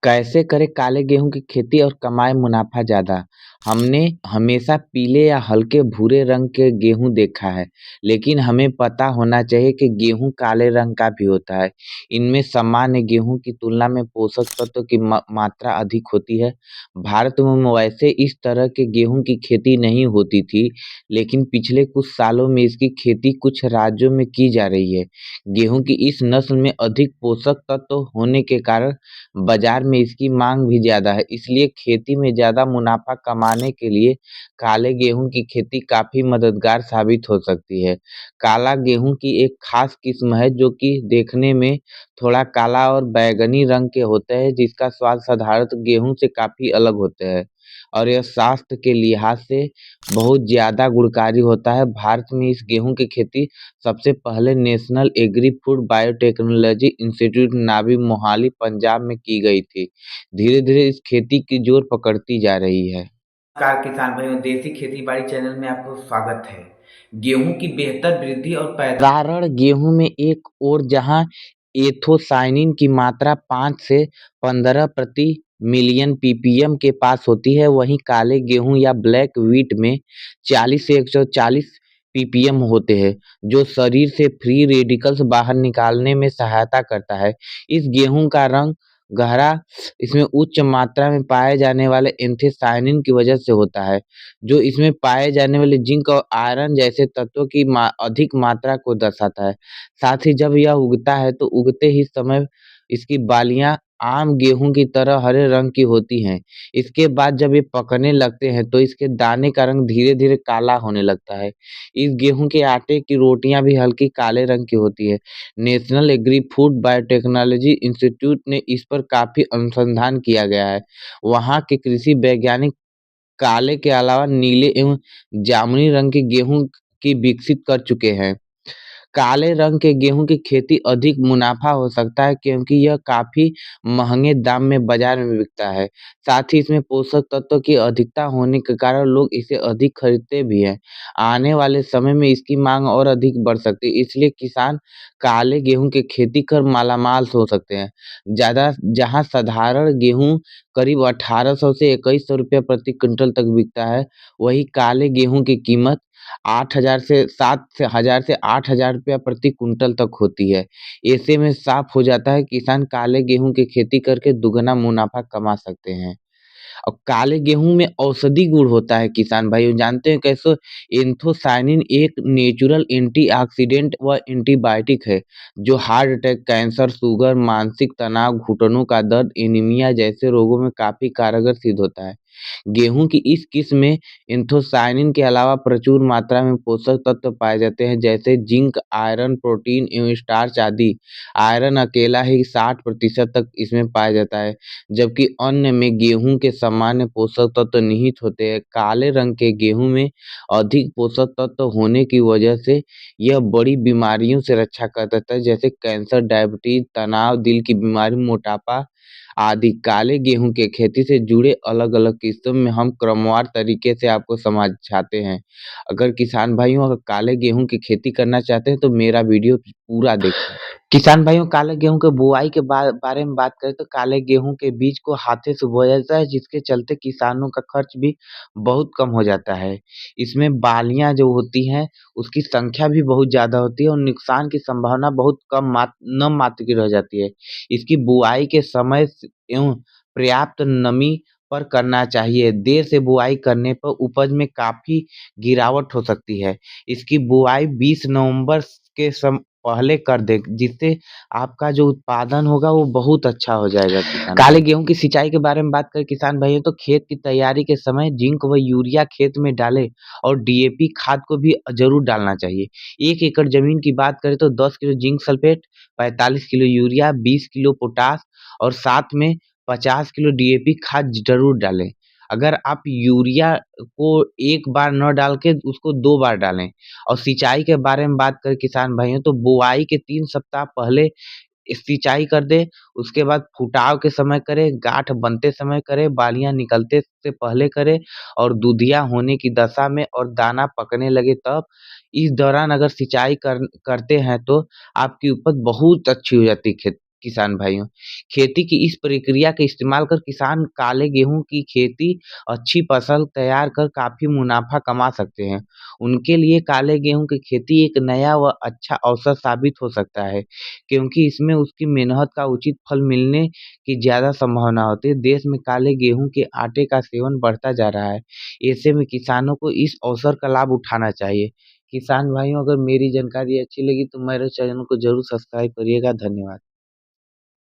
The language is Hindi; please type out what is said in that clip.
कैसे करें काले गेहूं की खेती और कमाएं मुनाफा ज्यादा। हमने हमेशा पीले या हल्के भूरे रंग के गेहूं देखा है, लेकिन हमें पता होना चाहिए कि गेहूं काले रंग का भी होता है। इनमें सामान्य गेहूं की तुलना में पोषक तत्व की मात्रा अधिक होती है। भारत में वैसे इस तरह के गेहूं की खेती नहीं होती थी, लेकिन पिछले कुछ सालों में इसकी खेती कुछ राज्यों में की जा रही है। गेहूं की इस नस्ल में अधिक पोषक तत्व होने के कारण बाजार में इसकी मांग भी ज़्यादा है, इसलिए खेती में ज़्यादा मुनाफा कमाने के लिए काले गेहूं की खेती काफ़ी मददगार साबित हो सकती है। काला गेहूं की एक खास किस्म है जो कि देखने में थोड़ा काला और बैंगनी रंग के होते हैं, जिसका स्वाद साधारण गेहूं से काफ़ी अलग होता है और यह स्वास्थ्य के लिहाज से बहुत ज़्यादा गुणकारी होता है। भारत में इस गेहूं की खेती सबसे पहले national agri food biotechnology institute नावी मोहाली पंजाब में की गई थी। धीरे धीरे इस खेती की जोर पकड़ती जा रही है। नमस्कार किसान भाइयों, देसी खेती बाड़ी चैनल में आपको स्वागत है। गेहूं की बेहतर वृद्धि और पैदावार। साधारण गेहूं में एक और जहां एथोसाइनिन की मात्रा 5 से 15 प्रति मिलियन ppm के पास होती है, वहीं काले गेहूं या ब्लैक व्हीट में 40 से 140 ppm होते हैं, जो शरीर से फ्री रेडिकल्स बाहर निकालने में सहायता करता है। इस गेहूं का रंग गहरा इसमें उच्च मात्रा में पाए जाने वाले एंथोसायनिन की वजह से होता है, जो इसमें पाए जाने वाले जिंक और आयरन जैसे तत्वों की अधिक मात्रा को दर्शाता है। साथ ही जब यह उगता है तो उगते ही समय इसकी बालियां आम गेहूं की तरह हरे रंग की होती हैं। इसके बाद जब ये पकने लगते हैं तो इसके दाने का रंग धीरे धीरे काला होने लगता है। इस गेहूं के आटे की रोटियां भी हल्की काले रंग की होती है। National agri food biotechnology institute ने इस पर काफी अनुसंधान किया गया है। वहाँ के कृषि वैज्ञानिक काले के अलावा नीले एवं जामुनी रंग के गेहूं की विकसित कर चुके हैं। काले रंग के गेहूं की खेती अधिक मुनाफा हो सकता है क्योंकि यह काफी महंगे दाम में बाजार में बिकता है। साथ ही इसमें पोषक तत्व की अधिकता होने के कारण लोग इसे अधिक खरीदते भी हैं। आने वाले समय में इसकी मांग और अधिक बढ़ सकती है, इसलिए किसान काले गेहूं की खेती कर मालामाल हो सकते हैं। ज्यादा जहां साधारण गेहूं करीब 1800 से 2100 रुपये प्रति क्विंटल तक बिकता है, वहीं काले गेहूं की कीमत 8,000 से 7,000 से 8,000 रुपया प्रति कुंटल तक होती है। ऐसे में साफ हो जाता है किसान काले गेहूं की खेती करके दुगना मुनाफा कमा सकते हैं। और काले गेहूं में औषधि गुण होता है किसान भाइयों, जानते हैं कैसे? एंथोसायनिन एक नेचुरल एंटीऑक्सीडेंट व एंटीबायोटिक है, जो हार्ट अटैक, कैंसर, शुगर, मानसिक तनाव, घुटनों का दर्द, एनीमिया जैसे रोगों में काफी कारगर सिद्ध होता है। गेहूं की इस किस्म में एंथोसायनिन के अलावा प्रचुर मात्रा में पोषक तत्व पाए जाते हैं, जैसे जिंक, आयरन, प्रोटीन एवं स्टार्च आदि। आयरन अकेला ही 60% तक इसमें पाया जाता है, जबकि अन्य में गेहूं के सामान्य पोषक तत्व निहित होते हैं। काले रंग के गेहूं में अधिक पोषक तत्व होने की वजह से यह बड़ी बीमारियों से रक्षा कर देता है, जैसे कैंसर, डायबिटीज, तनाव, दिल की बीमारी, मोटापा आदि। काले गेहूं के खेती से जुड़े अलग अलग किस्सों में हम क्रमवार तरीके से आपको समझाते हैं। अगर किसान भाइयों अगर काले गेहूं की खेती करना चाहते हैं तो मेरा वीडियो पूरा देखें। किसान भाइयों, काले गेहूं के बुआई के बारे में बात करें तो काले गेहूं के बीज को हाथे से बोया जाता है, जिसके चलते किसानों का खर्च भी बहुत कम हो जाता है। इसमें बालियां जो होती हैं उसकी संख्या भी बहुत ज्यादा होती है और नुकसान की संभावना बहुत कम नाम मात्र की रह जाती है। इसकी बुआई के समय एवं पर्याप्त नमी पर करना चाहिए। देर से बुआई करने पर उपज में काफी गिरावट हो सकती है। इसकी बुआई 20 नवंबर के पहले कर दे, जिससे आपका जो उत्पादन होगा वो बहुत अच्छा हो जाएगा किसान काले भाई। गेहूं की सिंचाई के बारे में बात करें किसान भाइयों तो खेत की तैयारी के समय जिंक व यूरिया खेत में डालें और डीएपी खाद को भी जरूर डालना चाहिए। 1 एकड़ जमीन की बात करें तो 10 kilo zinc sulphate, 45 kilo urea, 20 kilo potash और साथ में 50 किलो डीएपी खाद जरूर डालें। अगर आप यूरिया को एक बार न डाल के उसको 2 बार डालें। और सिंचाई के बारे में बात करें किसान भाइयों तो बुआई के 3 सप्ताह पहले सिंचाई कर दें, उसके बाद फुटाव के समय करें, गांठ बनते समय करें, बालियां निकलते से पहले करें और दूधिया होने की दशा में और दाना पकने लगे तब। इस दौरान अगर सिंचाई करते हैं तो आपकी उपज बहुत अच्छी हो जाती है खेत किसान भाइयों। खेती की इस प्रक्रिया का इस्तेमाल कर किसान काले गेहूँ की खेती अच्छी फसल तैयार कर काफ़ी मुनाफ़ा कमा सकते हैं। उनके लिए काले गेहूँ की खेती एक नया व अच्छा अवसर साबित हो सकता है, क्योंकि इसमें उसकी मेहनत का उचित फल मिलने की ज़्यादा संभावना होती है। देश में काले गेहूँ के आटे का सेवन बढ़ता जा रहा है। ऐसे में किसानों को इस अवसर का लाभ उठाना चाहिए। किसान भाइयों, अगर मेरी जानकारी अच्छी लगी तो मेरे चैनल को ज़रूर सब्सक्राइब करिएगा। धन्यवाद।